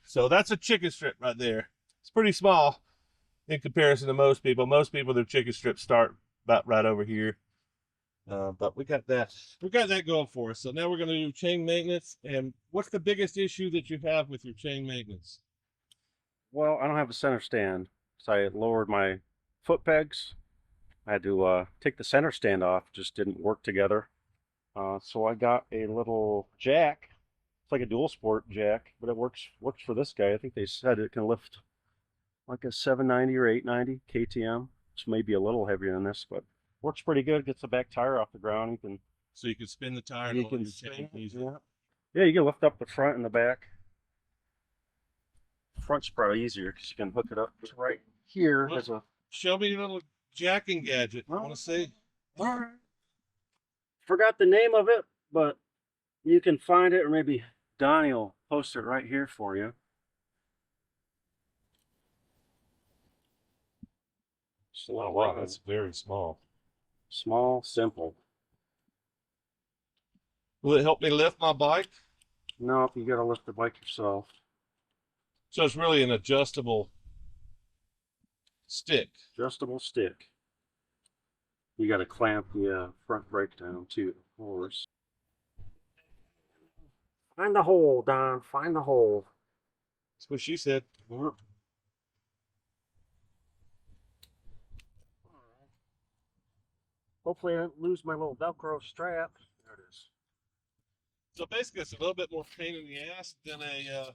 So that's a chicken strip right there. It's pretty small in comparison to most people. Most people, their chicken strips start about right over here. But we got that going for us. So now we're going to do chain maintenance. And what's the biggest issue that you have with your chain maintenance? Well, I don't have a center stand, so I lowered my foot pegs. I had to take the center stand off, just didn't work together. So I got a little jack. It's like a dual sport jack, but it works for this guy. I think they said it can lift like a 790 or 890 KTM, which may be a little heavier than this, but works pretty good. Gets the back tire off the ground. So you can spin the tire. You can spin it, yeah, you can lift up the front and the back. Front's probably easier because you can hook it up right here. Well, as a show me your little jacking gadget. I want to see. All right. Forgot the name of it, but you can find it, or maybe Donnie will post it right here for you. Oh, wow, that's very small. Small, simple. Will it help me lift my bike? No, you gotta lift the bike yourself. So it's really an adjustable stick. Adjustable stick. You gotta clamp the front brake down too, of course. Find the hole, Don. Find the hole. That's what she said. Hopefully I don't lose my little Velcro strap. There it is. So basically it's a little bit more pain in the ass than a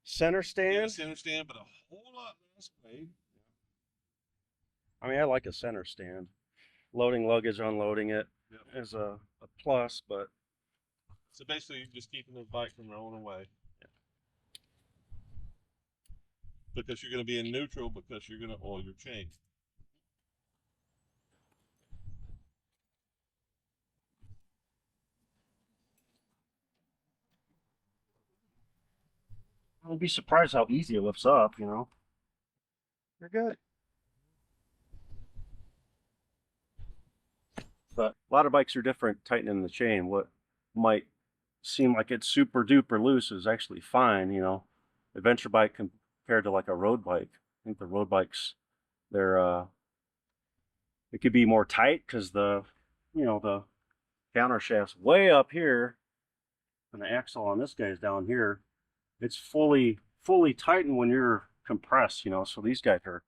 center stand? Center stand, but a whole lot less pain. I mean, I like a center stand. Loading luggage, unloading it is a plus, but... So basically you're just keeping the bike from rolling away. Yeah. Because you're going to be in neutral because you're going to oil your chain. I'll be surprised how easy it lifts up, you know. You're good. But a lot of bikes are different tightening the chain. What might seem like it's super duper loose is actually fine, you know. Adventure bike compared to like a road bike. I think the road bikes, they're it could be more tight because the counter shaft's way up here and the axle on this guy's down here. It's fully tightened when you're compressed, you know, so these guys are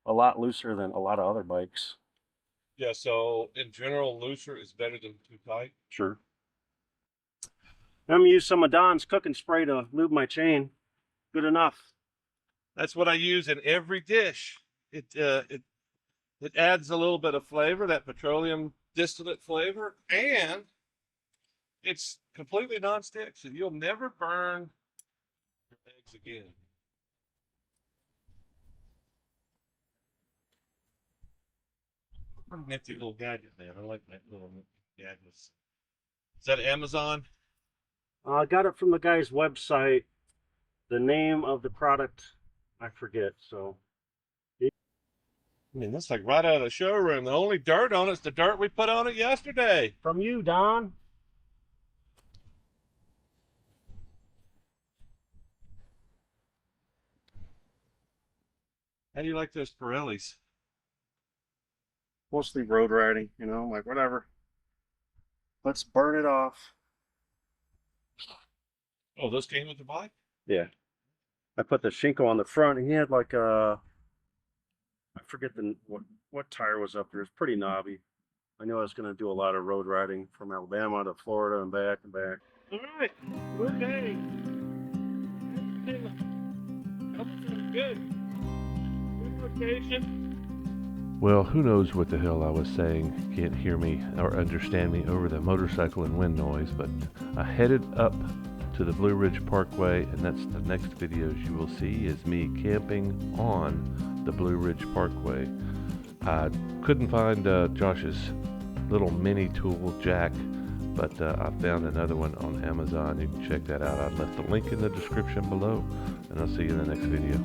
a lot looser than a lot of other bikes. Yeah, so in general, looser is better than too tight? Sure. I'm going to use some of Don's cooking spray to lube my chain. Good enough. That's what I use in every dish. It adds a little bit of flavor, that petroleum distillate flavor, and it's completely non-stick, so you'll never burn your eggs again. What a nifty little gadget, man. I like that little gadget. Is that Amazon? I got it from the guy's website. The name of the product, I forget, so. I mean, that's like right out of the showroom. The only dirt on it's the dirt we put on it yesterday. From you, Don. How do you like those Pirellis? Mostly road riding, you know, like whatever. Let's burn it off. Oh, those came with the bike? Yeah. I put the Shinko on the front, and he had like a, I forget what tire was up there. It's pretty knobby. I knew I was going to do a lot of road riding from Alabama to Florida and back and back. All right, we're ready. Good. Good location. Well, who knows what the hell I was saying. Can't hear me or understand me over the motorcycle and wind noise, but I headed up to the Blue Ridge Parkway, and that's the next videos you will see is me camping on the Blue Ridge Parkway. I couldn't find Josh's little mini tool jack, but I found another one on Amazon. You can check that out. I left the link in the description below, and I'll see you in the next video.